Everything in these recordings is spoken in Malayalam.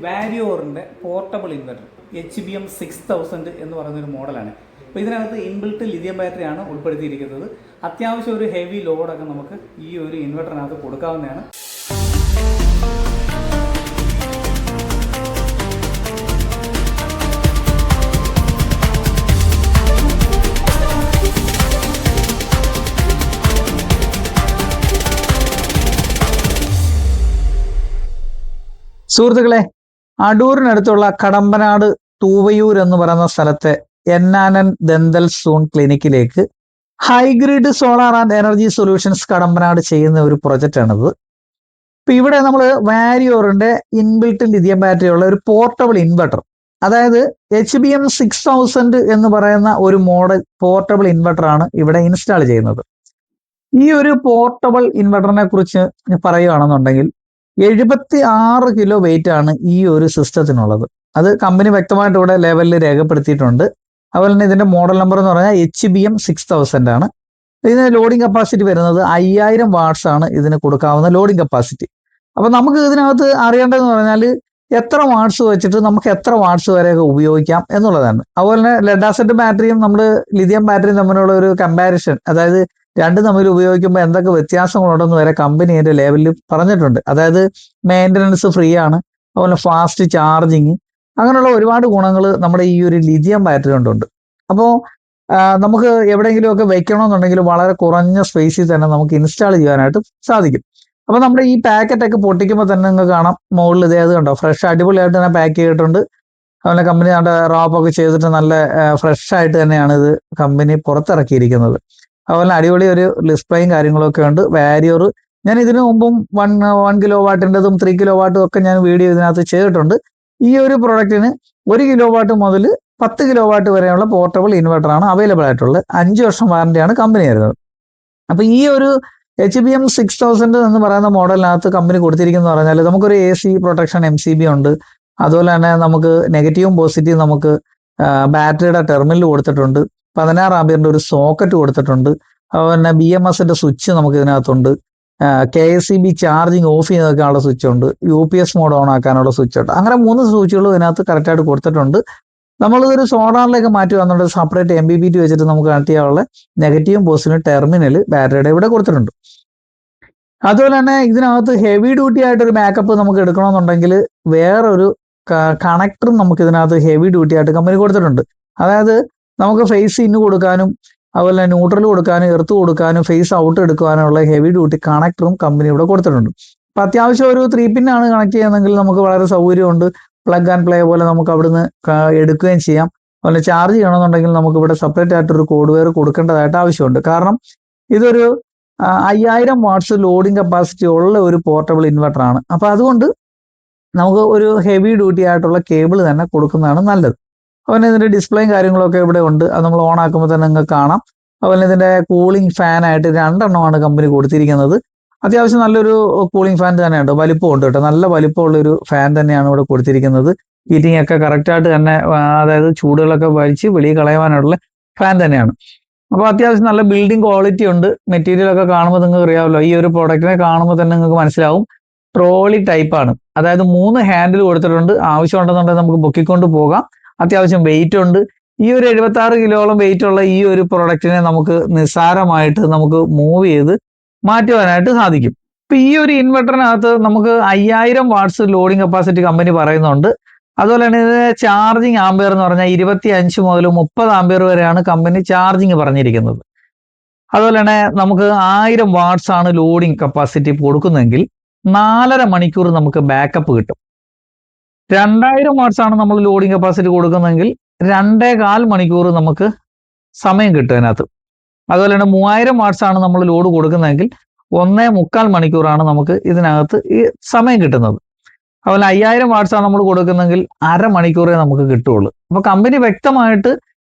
വാരിയോറിൻ്റെ പോർട്ടബിൾ ഇൻവെർട്ടർ HBM6000 എന്ന് പറയുന്നൊരു മോഡലാണ്. അപ്പോൾ ഇതിനകത്ത് ഇൻബിൽട്ട് ലിഥിയം ബാറ്ററിയാണ് ഉൾപ്പെടുത്തിയിരിക്കുന്നത്. അത്യാവശ്യം ഒരു ഹെവി ലോഡൊക്കെ നമുക്ക് ഈ ഒരു ഇൻവെർട്ടറിനകത്ത് കൊടുക്കാവുന്നതാണ്. സുഹൃത്തുക്കളെ, അടൂരിനടുത്തുള്ള കടമ്പനാട് തൂവയൂർ എന്ന് പറയുന്ന സ്ഥലത്തെ എന്നാനൻ ദന്തൽ സൂൺ ക്ലിനിക്കിലേക്ക് ഹൈഗ്രിഡ് solar and energy solutions Kadampanad ചെയ്യുന്ന ഒരു പ്രൊജക്റ്റ് ആണിത്. ഇപ്പൊ ഇവിടെ നമ്മൾ വാരിയോറിന്റെ ഇൻബിൽട്ട് ലിഥിയം ബാറ്ററി ഉള്ള ഒരു പോർട്ടബിൾ ഇൻവെർട്ടർ, അതായത് HBM6000 എന്ന് പറയുന്ന ഒരു മോഡൽ പോർട്ടബിൾ ഇൻവെർട്ടർ ആണ് ഇവിടെ ഇൻസ്റ്റാൾ ചെയ്യുന്നത്. ഈ ഒരു പോർട്ടബിൾ ഇൻവെർട്ടറിനെ കുറിച്ച് പറയുകയാണെന്നുണ്ടെങ്കിൽ 76 കിലോ വെയിറ്റ് ആണ് ഈ ഒരു സിസ്റ്റത്തിനുള്ളത്. അത് കമ്പനി വ്യക്തമായിട്ട് ഇവിടെ ലെവലിൽ രേഖപ്പെടുത്തിയിട്ടുണ്ട്. അതുപോലെ തന്നെ ഇതിന്റെ മോഡൽ നമ്പർ എന്ന് പറഞ്ഞാൽ HBM6000 ആണ്. ഇതിന് ലോഡിംഗ് കപ്പാസിറ്റി വരുന്നത് 5000 വാട്ട്സ് ആണ് ഇതിന് കൊടുക്കാവുന്ന ലോഡിംഗ് കപ്പാസിറ്റി. അപ്പൊ നമുക്ക് ഇതിനകത്ത് അറിയേണ്ടതെന്ന് പറഞ്ഞാൽ എത്ര വാട്ട്സ് വെച്ചിട്ട് നമുക്ക് എത്ര വാട്ട്സ് വരെയൊക്കെ ഉപയോഗിക്കാം എന്നുള്ളതാണ്. അതുപോലെ തന്നെ ലെഡ് ആസിഡ് ബാറ്ററിയും നമ്മൾ ലിഥിയം ബാറ്ററിയും തമ്മിലുള്ള ഒരു കമ്പാരിസൺ, അതായത് രണ്ടും തമ്മിൽ ഉപയോഗിക്കുമ്പോൾ എന്തൊക്കെ വ്യത്യാസങ്ങളുണ്ടെന്ന് വരെ കമ്പനി അതിന്റെ ലെവലിൽ പറഞ്ഞിട്ടുണ്ട്. അതായത് മെയിൻ്റനൻസ് ഫ്രീ ആണ്, അതുപോലെ ഫാസ്റ്റ് ചാർജിങ്, അങ്ങനെയുള്ള ഒരുപാട് ഗുണങ്ങൾ നമ്മുടെ ഈ ഒരു ലിഥിയം ബാറ്ററി കൊണ്ടുണ്ട്. അപ്പോൾ നമുക്ക് എവിടെയെങ്കിലുമൊക്കെ വെക്കണമെന്നുണ്ടെങ്കിൽ വളരെ കുറഞ്ഞ സ്പേസിൽ തന്നെ നമുക്ക് ഇൻസ്റ്റാൾ ചെയ്യാനായിട്ട് സാധിക്കും. അപ്പോൾ നമ്മുടെ ഈ പാക്കറ്റൊക്കെ പൊട്ടിക്കുമ്പോൾ തന്നെ നിങ്ങൾക്ക് കാണാം മുകളിൽ ഇതേത് കണ്ടോ, ഫ്രഷ് അടിപൊളിയായിട്ട് തന്നെ പാക്ക് ചെയ്തിട്ടുണ്ട്. അതുപോലെ കമ്പനി നമ്മുടെ റാപ്പൊക്കെ ചെയ്തിട്ട് നല്ല ഫ്രഷ് ആയിട്ട് തന്നെയാണ് ഇത് കമ്പനി പുറത്തിറക്കിയിരിക്കുന്നത്. അതുപോലെ അടിപൊളി ഒരു ഡിസ്പ്ലേയും കാര്യങ്ങളൊക്കെ ഉണ്ട്. വാരിയർ ഞാൻ ഇതിനു മുമ്പും 1 കിലോ വാട്ടിൻ്റെതും 3 കിലോ വാട്ടും ഒക്കെ ഞാൻ വീഡിയോ ഇതിനകത്ത് ചെയ്തിട്ടുണ്ട്. ഈ ഒരു പ്രൊഡക്റ്റിന് 1 കിലോ വാട്ട് മുതൽ 10 കിലോ വാട്ട് വരെയുള്ള പോർട്ടബിൾ ഇൻവെർട്ടർ ആണ് അവൈലബിൾ ആയിട്ടുള്ളത്. 5 വർഷം വാറന്റിയാണ് കമ്പനി തരുന്നത്. അപ്പൊ ഈ ഒരു HBM6000 എന്ന് പറയുന്ന മോഡലിനകത്ത് കമ്പനി കൊടുത്തിരിക്കുന്നത് പറഞ്ഞാൽ നമുക്കൊരു AC പ്രൊട്ടക്ഷൻ MCB ഉണ്ട്. അതുപോലെ തന്നെ നമുക്ക് നെഗറ്റീവും പോസിറ്റീവും നമുക്ക് ബാറ്ററിയുടെ ടെർമിനൽ കൊടുത്തിട്ടുണ്ട്. 16 ആംപിയറിന്റെ ഒരു സോക്കറ്റ് കൊടുത്തിട്ടുണ്ട്. അതുപോലെ തന്നെ BMS സ്വിച്ച് നമുക്ക് ഇതിനകത്തുണ്ട്. KSEB ചാർജിങ് ഓഫ് ചെയ്തൊക്കെയുള്ള സ്വിച്ച് ഉണ്ട്. UPS മോഡ് ഓൺ ആക്കാനുള്ള സ്വിച്ച് ഉണ്ട്. അങ്ങനെ 3 സ്വിച്ചുകൾ ഇതിനകത്ത് കറക്റ്റായിട്ട് കൊടുത്തിട്ടുണ്ട്. നമ്മളിതൊരു സോളാറിലേക്ക് മാറ്റുകയാണെന്നുണ്ടെങ്കിൽ സെപ്പറേറ്റ് MPPT വെച്ചിട്ട് നമുക്ക് കണക്ട് ചെയ്യാനുള്ള നെഗറ്റീവും പോസിറ്റീവും ടെർമിനൽ ബാറ്ററിയുടെ ഇവിടെ കൊടുത്തിട്ടുണ്ട്. അതുപോലെ തന്നെ ഇതിനകത്ത് ഹെവി ഡ്യൂട്ടി ആയിട്ടൊരു ബാക്കപ്പ് നമുക്ക് എടുക്കണമെന്നുണ്ടെങ്കിൽ വേറൊരു കണക്ടറും നമുക്ക് ഇതിനകത്ത് ഹെവി ഡ്യൂട്ടി ആയിട്ട് കമ്പനി കൊടുത്തിട്ടുണ്ട്. അതായത് നമുക്ക് ഫേസ് ഇന്ന് കൊടുക്കാനും അതുപോലെ ന്യൂട്രൽ കൊടുക്കാനും എർത്ത് കൊടുക്കാനും ഫേസ് ഔട്ട് എടുക്കാനുള്ള ഹെവി ഡ്യൂട്ടി കണക്ടറും കമ്പനി ഇവിടെ കൊടുത്തിട്ടുണ്ട്. അപ്പൊ അത്യാവശ്യം ഒരു 3 പിന്നാണ് കണക്ട് ചെയ്യുന്നതെങ്കിൽ നമുക്ക് വളരെ സൗകര്യമുണ്ട്. പ്ലഗ് ആൻഡ് പ്ലേ പോലെ നമുക്ക് അവിടുന്ന് എടുക്കുകയും ചെയ്യാം. അതുപോലെ ചാർജ് ചെയ്യണമെന്നുണ്ടെങ്കിൽ നമുക്ക് ഇവിടെ സെപ്പറേറ്റ് ആയിട്ടൊരു കോഡ് വെയർ കൊടുക്കേണ്ടതായിട്ട് ആവശ്യമുണ്ട്. കാരണം ഇതൊരു 5000 വാട്ട്സ് ലോഡിംഗ് കപ്പാസിറ്റി ഉള്ള ഒരു പോർട്ടബിൾ ഇൻവെർട്ടർ ആണ്. അപ്പൊ അതുകൊണ്ട് നമുക്ക് ഒരു ഹെവി ഡ്യൂട്ടി ആയിട്ടുള്ള കേബിൾ തന്നെ കൊടുക്കുന്നതാണ് നല്ലത്. അതുപോലെ ഇതിന്റെ ഡിസ്പ്ലേയും കാര്യങ്ങളൊക്കെ ഇവിടെ ഉണ്ട്. അത് നമ്മൾ ഓൺ ആക്കുമ്പോൾ തന്നെ നിങ്ങൾക്ക് കാണാം. അതുപോലെ ഇതിന്റെ കൂളിംഗ് ഫാൻ ആയിട്ട് 2 എണ്ണമാണ് കമ്പനി കൊടുത്തിരിക്കുന്നത്. അത്യാവശ്യം നല്ലൊരു കൂളിംഗ് ഫാൻ തന്നെയുണ്ട്, വലിപ്പമുണ്ട് കേട്ടോ. നല്ല വലിപ്പമുള്ളൊരു ഫാൻ തന്നെയാണ് ഇവിടെ കൊടുത്തിരിക്കുന്നത്. ഹീറ്റിംഗ് ഒക്കെ കറക്റ്റായിട്ട് തന്നെ, അതായത് ചൂടുകളൊക്കെ വലിച്ച് വെളിയിൽ കളയാനുള്ള ഫാൻ തന്നെയാണ്. അപ്പോൾ അത്യാവശ്യം നല്ല ബിൽഡിംഗ് ക്വാളിറ്റി ഉണ്ട്. മെറ്റീരിയൽ ഒക്കെ കാണുമ്പോൾ നിങ്ങൾക്ക് അറിയാമല്ലോ, ഈ ഒരു പ്രോഡക്റ്റിനെ കാണുമ്പോൾ തന്നെ നിങ്ങൾക്ക് മനസ്സിലാവും ട്രോളി ടൈപ്പാണ്. അതായത് 3 ഹാൻഡിൽ കൊടുത്തിട്ടുണ്ട്. ആവശ്യമുണ്ടെന്നുണ്ടെങ്കിൽ നമുക്ക് പൊക്കിക്കൊണ്ട് പോകാം. അത്യാവശ്യം വെയിറ്റ് ഉണ്ട്. ഈ ഒരു 76 കിലോളം വെയിറ്റ് ഉള്ള ഈ ഒരു പ്രൊഡക്റ്റിനെ നമുക്ക് നിസ്സാരമായിട്ട് നമുക്ക് മൂവ് ചെയ്ത് മാറ്റുവാനായിട്ട് സാധിക്കും. ഇപ്പൊ ഈ ഒരു ഇൻവെർട്ടറിനകത്ത് നമുക്ക് 5000 വാട്ട്സ് ലോഡിംഗ് കപ്പാസിറ്റി കമ്പനി പറയുന്നുണ്ട്. അതുപോലെ തന്നെ ഇതിന് ചാർജിങ് ആംപിയർ എന്ന് പറഞ്ഞാൽ 25 മുതൽ 30 ആംപിയർ വരെയാണ് കമ്പനി ചാർജിങ് പറഞ്ഞിരിക്കുന്നത്. അതുപോലെ തന്നെ നമുക്ക് 1000 വാട്ട്സ് ആണ് ലോഡിംഗ് കപ്പാസിറ്റി കൊടുക്കുന്നെങ്കിൽ 4.5 മണിക്കൂർ നമുക്ക് ബാക്കപ്പ് കിട്ടും. 2000 വാട്ട്സ് ആണ് നമ്മൾ ലോഡിംഗ് കപ്പാസിറ്റി കൊടുക്കുന്നതെങ്കിൽ 2.25 മണിക്കൂർ നമുക്ക് സമയം കിട്ടും അതിനകത്ത്. അതുപോലെ തന്നെ 3000 വാട്ട്സ് ആണ് നമ്മൾ ലോഡ് കൊടുക്കുന്നതെങ്കിൽ 1.25 മണിക്കൂറാണ് നമുക്ക് ഇതിനകത്ത് ഈ സമയം കിട്ടുന്നത്. അതുപോലെ 5000 വാട്ട്സ് ആണ് നമ്മൾ കൊടുക്കുന്നതെങ്കിൽ 1/2 മണിക്കൂറേ നമുക്ക് കിട്ടുള്ളൂ. അപ്പൊ കമ്പനി വ്യക്തമായിട്ട്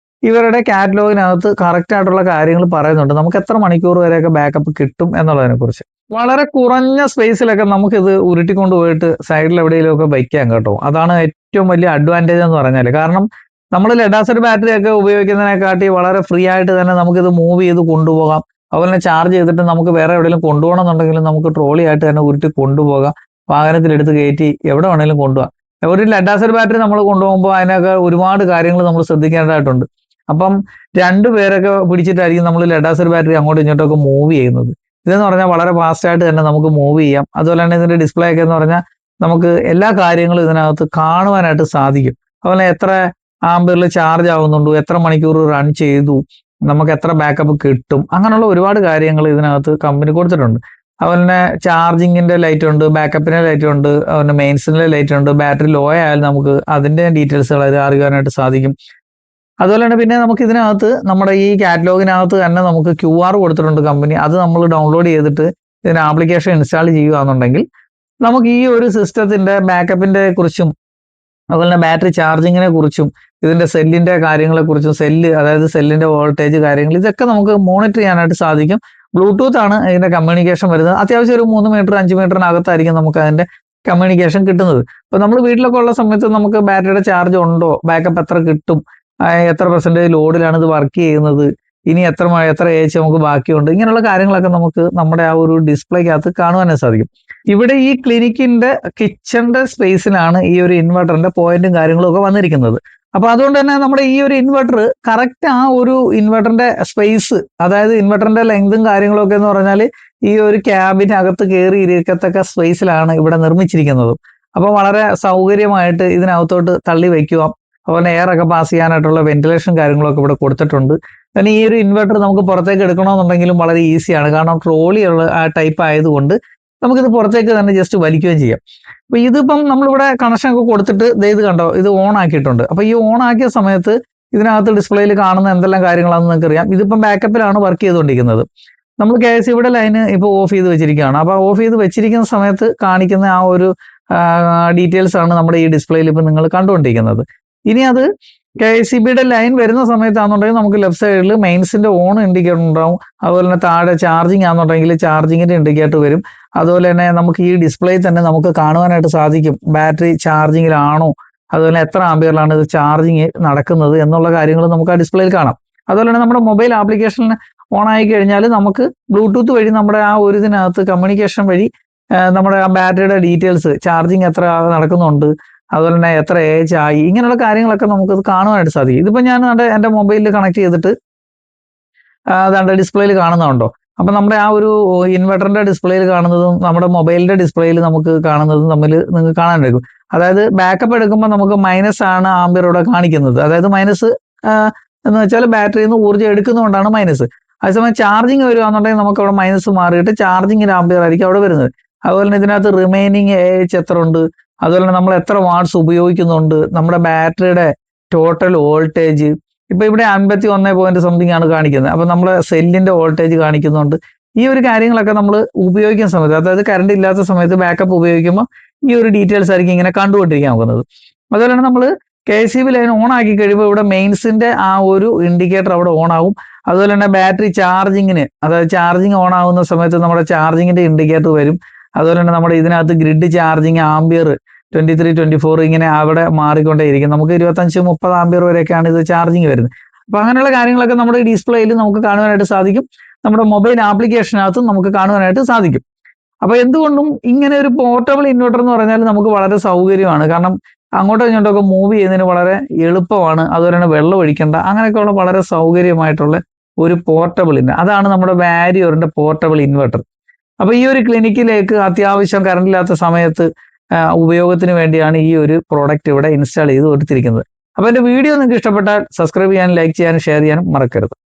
ഇവരുടെ കാറ്റലോഗിനകത്ത് കറക്റ്റ് ആയിട്ടുള്ള കാര്യങ്ങൾ പറയുന്നുണ്ട്. നമുക്ക് എത്ര മണിക്കൂർ വരെയൊക്കെ ബാക്കപ്പ് കിട്ടും എന്നുള്ളതിനെ കുറിച്ച്. വളരെ കുറഞ്ഞ സ്പേസിലൊക്കെ നമുക്കിത് ഉരുട്ടിക്കൊണ്ട് പോയിട്ട് സൈഡിൽ എവിടെയെങ്കിലുമൊക്കെ വയ്ക്കാം കേട്ടോ. അതാണ് ഏറ്റവും വലിയ അഡ്വാൻറ്റേജ് എന്ന് പറഞ്ഞാൽ. കാരണം നമ്മൾ ലെഡ് ആസിഡ് ബാറ്ററി ഒക്കെ ഉപയോഗിക്കുന്നതിനെക്കാട്ടി വളരെ ഫ്രീ ആയിട്ട് തന്നെ നമുക്കിത് മൂവ് ചെയ്ത് കൊണ്ടുപോകാം. അതുപോലെ തന്നെ ചാർജ് ചെയ്തിട്ട് നമുക്ക് വേറെ എവിടെയെങ്കിലും കൊണ്ടുപോകണം എന്നുണ്ടെങ്കിലും നമുക്ക് ട്രോളി ആയിട്ട് തന്നെ ഉരുട്ടി കൊണ്ടുപോകാം. വാഹനത്തിലെടുത്ത് കയറ്റി എവിടെ വേണമെങ്കിലും കൊണ്ടുപോകാം. ഒരു ലെഡ് ആസിഡ് ബാറ്ററി നമ്മൾ കൊണ്ടുപോകുമ്പോൾ അതിനൊക്കെ ഒരുപാട് കാര്യങ്ങൾ നമ്മൾ ശ്രദ്ധിക്കേണ്ടതായിട്ടുണ്ട്. അപ്പം രണ്ടുപേരൊക്കെ പിടിച്ചിട്ടായിരിക്കും നമ്മൾ ലെഡ് ആസിഡ് ബാറ്ററി അങ്ങോട്ടും ഇങ്ങോട്ടൊക്കെ മൂവ് ചെയ്യുന്നത്. ഇതെന്ന് പറഞ്ഞാൽ വളരെ ഫാസ്റ്റ് ആയിട്ട് തന്നെ നമുക്ക് മൂവ് ചെയ്യാം. അതുപോലെ തന്നെ ഇതിന്റെ ഡിസ്പ്ലേ ഒക്കെ എന്ന് പറഞ്ഞാൽ നമുക്ക് എല്ലാ കാര്യങ്ങളും ഇതിനകത്ത് കാണുവാനായിട്ട് സാധിക്കും. അതുപോലെ എത്ര ആംപിയറിൽ ചാർജ് ആവുന്നുണ്ട്, എത്ര മണിക്കൂർ റൺ ചെയ്തു, നമുക്ക് എത്ര ബാക്കപ്പ് കിട്ടും, അങ്ങനെയുള്ള ഒരുപാട് കാര്യങ്ങൾ ഇതിനകത്ത് കമ്പനി കൊടുത്തിട്ടുണ്ട്. അതുപോലെ തന്നെ ചാർജിങ്ങിന്റെ ലൈറ്റ് ഉണ്ട്, ബാക്കപ്പിന്റെ ലൈറ്റ് ഉണ്ട്, അതുപോലെ മെയിൻസിന്റെ ലൈറ്റ് ഉണ്ട്. ബാറ്ററി ലോ ആയാലും നമുക്ക് അതിന്റെ ഡീറ്റെയിൽസുകൾ അറിയാനായിട്ട് സാധിക്കും. അതുപോലെ തന്നെ പിന്നെ നമുക്ക് ഇതിനകത്ത് നമ്മുടെ ഈ കാറ്റലോഗിനകത്ത് തന്നെ നമുക്ക് QR കൊടുത്തിട്ടുണ്ട് കമ്പനി. അത് നമ്മൾ ഡൗൺലോഡ് ചെയ്തിട്ട് ഇതിന് ആപ്ലിക്കേഷൻ ഇൻസ്റ്റാൾ ചെയ്യുകയാണെന്നുണ്ടെങ്കിൽ നമുക്ക് ഈ ഒരു സിസ്റ്റത്തിന്റെ ബാക്കപ്പിന്റെ കുറിച്ചും അതുപോലെ തന്നെ ബാറ്ററി ചാർജിങ്ങിനെ കുറിച്ചും ഇതിന്റെ സെല്ലിന്റെ കാര്യങ്ങളെ കുറിച്ചും അതായത് സെല്ലിന്റെ വോൾട്ടേജ് കാര്യങ്ങൾ ഇതൊക്കെ നമുക്ക് മോണിറ്റർ ചെയ്യാനായിട്ട് സാധിക്കും. ബ്ലൂടൂത്ത് ആണ് ഇതിന്റെ കമ്മ്യൂണിക്കേഷൻ വരുന്നത്. അത്യാവശ്യം ഒരു 3 മീറ്റർ 5 മീറ്ററിനകത്തായിരിക്കും നമുക്ക് അതിന്റെ കമ്മ്യൂണിക്കേഷൻ കിട്ടുന്നത്. അപ്പൊ നമ്മൾ വീട്ടിലൊക്കെ ഉള്ള സമയത്ത് നമുക്ക് ബാറ്ററിയുടെ ചാർജ് ഉണ്ടോ, ബാക്കപ്പ് എത്ര കിട്ടും, എത്ര പെർസെന്റേജ് ലോഡിലാണ് ഇത് വർക്ക് ചെയ്യുന്നത്, ഇനി എത്ര AH നമുക്ക് ബാക്കിയുണ്ട്, ഇങ്ങനെയുള്ള കാര്യങ്ങളൊക്കെ നമുക്ക് നമ്മുടെ ആ ഒരു ഡിസ്പ്ലേക്കകത്ത് കാണുവാനായി സാധിക്കും. ഇവിടെ ഈ ക്ലിനിക്കിന്റെ കിച്ചന്റെ സ്പേസിലാണ് ഈ ഒരു ഇൻവെർട്ടറിന്റെ പോയിന്റും കാര്യങ്ങളും ഒക്കെ വന്നിരിക്കുന്നത്. അപ്പൊ അതുകൊണ്ട് തന്നെ നമ്മുടെ ഈ ഒരു ഇൻവെർട്ടർ കറക്റ്റ് ആ ഒരു ഇൻവെർട്ടറിന്റെ സ്പേസ്, അതായത് ഇൻവെർട്ടറിന്റെ ലെങ്തും കാര്യങ്ങളൊക്കെ എന്ന് പറഞ്ഞാൽ ഈ ഒരു ക്യാബിനകത്ത് കയറി ഇരിക്കത്തക്ക സ്പേസിലാണ് ഇവിടെ നിർമ്മിച്ചിരിക്കുന്നത്. അപ്പൊ വളരെ സൗകര്യമായിട്ട് ഇതിനകത്തോട്ട് തള്ളി വയ്ക്കുക. അതുപോലെ എയർ ഒക്കെ പാസ് ചെയ്യാനായിട്ടുള്ള വെന്റിലേഷൻ കാര്യങ്ങളൊക്കെ ഇവിടെ കൊടുത്തിട്ടുണ്ട്. പിന്നെ ഈ ഒരു ഇൻവെർട്ടർ നമുക്ക് പുറത്തേക്ക് എടുക്കണമെന്നുണ്ടെങ്കിലും വളരെ ഈസിയാണ്. കാരണം ട്രോളിയുള്ള ആ ടൈപ്പ് ആയതുകൊണ്ട് നമുക്കിത് പുറത്തേക്ക് തന്നെ ജസ്റ്റ് വലിക്കുകയും ചെയ്യാം. അപ്പൊ ഇതിപ്പം നമ്മളിവിടെ കണക്ഷൻ ഒക്കെ കൊടുത്തിട്ട് ഇത് കണ്ടോ, ഇത് ഓൺ ആക്കിയിട്ടുണ്ട്. അപ്പൊ ഈ ഓൺ ആക്കിയ സമയത്ത് ഇതിനകത്ത് ഡിസ്പ്ലേയിൽ കാണുന്ന എന്തെല്ലാം കാര്യങ്ങളാണെന്ന് നിങ്ങൾക്ക് അറിയാം. ഇതിപ്പം ബാക്കപ്പിലാണ് വർക്ക് ചെയ്തുകൊണ്ടിരിക്കുന്നത്. നമ്മൾ KSEBിയുടെ ലൈന് ഇപ്പോൾ ഓഫ് ചെയ്ത് വെച്ചിരിക്കുകയാണ്. അപ്പൊ ഓഫ് ചെയ്ത് വെച്ചിരിക്കുന്ന സമയത്ത് കാണിക്കുന്ന ആ ഒരു ഡീറ്റെയിൽസ് ആണ് നമ്മുടെ ഈ ഡിസ്പ്ലേയിൽ ഇപ്പം നിങ്ങൾ കണ്ടുകൊണ്ടിരിക്കുന്നത്. ഇനി അത് KSEBിയുടെ ലൈൻ വരുന്ന സമയത്താണെന്നുണ്ടെങ്കിൽ നമുക്ക് ലെഫ്റ്റ് സൈഡിൽ മെയിൻസിന്റെ ഓൺ ഇൻഡിക്കേറ്റർ ഉണ്ടാവും. അതുപോലെ തന്നെ താഴെ ചാർജിങ് ആണെന്നുണ്ടെങ്കിൽ ചാർജിങ്ങിന്റെ ഇൻഡിക്കേറ്റർ വരും. അതുപോലെ തന്നെ നമുക്ക് ഈ ഡിസ്പ്ലേ തന്നെ നമുക്ക് കാണുവാനായിട്ട് സാധിക്കും ബാറ്ററി ചാർജിങ്ങിലാണോ, അതുപോലെ എത്ര ആംപിയറിലാണ് ഇത് ചാർജിങ് നടക്കുന്നത് എന്നുള്ള കാര്യങ്ങൾ നമുക്ക് ആ ഡിസ്പ്ലേയിൽ കാണാം. അതുപോലെ തന്നെ നമ്മുടെ മൊബൈൽ ആപ്ലിക്കേഷൻ ഓൺ ആയി കഴിഞ്ഞാൽ നമുക്ക് ബ്ലൂടൂത്ത് വഴി നമ്മുടെ ആ ഒരു ഇതിനകത്ത് കമ്മ്യൂണിക്കേഷൻ വഴി നമ്മുടെ ആ ബാറ്ററിയുടെ ഡീറ്റെയിൽസ്, ചാർജിങ് എത്ര നടക്കുന്നുണ്ട്, അതുപോലെ തന്നെ എത്ര AH ആയി, ഇങ്ങനെയുള്ള കാര്യങ്ങളൊക്കെ നമുക്ക് കാണുവാനായിട്ട് സാധിക്കും. ഇതിപ്പോ ഞാൻ എന്റെ മൊബൈലിൽ കണക്ട് ചെയ്തിട്ട് അതാണ്ട് ഡിസ്പ്ലേയിൽ കാണുന്നുണ്ടോ. അപ്പൊ നമ്മുടെ ആ ഒരു ഇൻവെർട്ടറിന്റെ ഡിസ്പ്ലേയിൽ കാണുന്നതും നമ്മുടെ മൊബൈലിന്റെ ഡിസ്പ്ലേയിൽ നമുക്ക് കാണുന്നതും തമ്മിൽ നിങ്ങൾക്ക് കാണാൻ കഴിയും. അതായത് ബാക്കപ്പ് എടുക്കുമ്പോൾ നമുക്ക് മൈനസ് ആണ് ആംപിയർ ഇവിടെ കാണിക്കുന്നത്. അതായത് മൈനസ് എന്ന് വെച്ചാൽ ബാറ്ററിയിൽ നിന്ന് ഊർജ്ജം എടുക്കുന്നതുകൊണ്ടാണ് മൈനസ്. അതേസമയം ചാർജിങ് വരുവാന്നുണ്ടെങ്കിൽ നമുക്ക് അവിടെ മൈനസ് മാറിയിട്ട് ചാർജിങ്ങിന് ആംപിയർ ആയിരിക്കും അവിടെ വരുന്നത്. അതുപോലെ തന്നെ ഇതിനകത്ത് റിമൈനിങ് AH എത്ര ഉണ്ട്, അതുപോലെ തന്നെ നമ്മൾ എത്ര വാട്ട്സ് ഉപയോഗിക്കുന്നുണ്ട്, നമ്മുടെ ബാറ്ററിയുടെ ടോട്ടൽ വോൾട്ടേജ്. ഇപ്പൊ ഇവിടെ 51 പോയിന്റ് സംതിങ് ആണ് കാണിക്കുന്നത്. അപ്പൊ നമ്മളെ സെല്ലിന്റെ വോൾട്ടേജ് കാണിക്കുന്നുണ്ട്. ഈ ഒരു കാര്യങ്ങളൊക്കെ നമ്മൾ ഉപയോഗിക്കുന്ന സമയത്ത്, അതായത് കറണ്ട് ഇല്ലാത്ത സമയത്ത് ബാക്കപ്പ് ഉപയോഗിക്കുമ്പോൾ ഈ ഒരു ഡീറ്റെയിൽസ് ആയിരിക്കും ഇങ്ങനെ കണ്ടുകൊണ്ടിരിക്കാൻ നോക്കുന്നത്. അതുപോലെ തന്നെ നമ്മൾ KSEB ലൈൻ ഓൺ ആക്കി കഴിയുമ്പോൾ ഇവിടെ മെയിൻസിന്റെ ആ ഒരു ഇൻഡിക്കേറ്റർ അവിടെ ഓൺ ആവും. അതുപോലെ തന്നെ ബാറ്ററി ചാർജിങ്ങിന്, അതായത് ചാർജിങ് ഓൺ ആവുന്ന സമയത്ത് നമ്മുടെ ചാർജിങ്ങിന്റെ ഇൻഡിക്കേറ്റർ വരും. അതുപോലെ തന്നെ നമ്മുടെ ഇതിനകത്ത് ഗ്രിഡ് ചാർജിങ് ആംപിയർ 23, 24 ഇങ്ങനെ അവിടെ മാറിക്കൊണ്ടേയിരിക്കും. നമുക്ക് 25, 30 ആംപിയർ വരെയൊക്കെയാണ് ഇത് ചാർജിങ് വരുന്നത്. അപ്പൊ അങ്ങനെയുള്ള കാര്യങ്ങളൊക്കെ നമ്മുടെ ഡിസ്പ്ലേയിൽ നമുക്ക് കാണുവാനായിട്ട് സാധിക്കും. നമ്മുടെ മൊബൈൽ ആപ്ലിക്കേഷനകത്തും നമുക്ക് കാണുവാനായിട്ട് സാധിക്കും. അപ്പൊ എന്തുകൊണ്ടും ഇങ്ങനെ ഒരു പോർട്ടബിൾ ഇൻവെർട്ടർ എന്ന് പറഞ്ഞാൽ നമുക്ക് വളരെ സൗകര്യമാണ്. കാരണം അങ്ങോട്ടും ഇങ്ങോട്ടൊക്കെ മൂവ് ചെയ്യുന്നതിന് വളരെ എളുപ്പമാണ്. അതുപോലെ തന്നെ വെള്ളം ഒഴിക്കേണ്ട, അങ്ങനെയൊക്കെയുള്ള വളരെ സൗകര്യമായിട്ടുള്ള ഒരു പോർട്ടബിൾ അതാണ് നമ്മുടെ വാരിയറിന്റെ പോർട്ടബിൾ ഇൻവെർട്ടർ. അപ്പൊ ഈ ഒരു ക്ലിനിക്കിലേക്ക് അത്യാവശ്യം കറണ്ട് ഇല്ലാത്ത സമയത്ത് ഉപയോഗത്തിന് വേണ്ടിയാണ് ഈ ഒരു പ്രോഡക്റ്റ് ഇവിടെ ഇൻസ്റ്റാൾ ചെയ്ത് കൊടുത്തിരിക്കുന്നത്. അപ്പൊ എന്റെ വീഡിയോ നിങ്ങൾക്ക് ഇഷ്ടപ്പെട്ടാൽ സബ്സ്ക്രൈബ് ചെയ്യാനും ലൈക്ക് ചെയ്യാനും ഷെയർ ചെയ്യാനും മറക്കരുത്.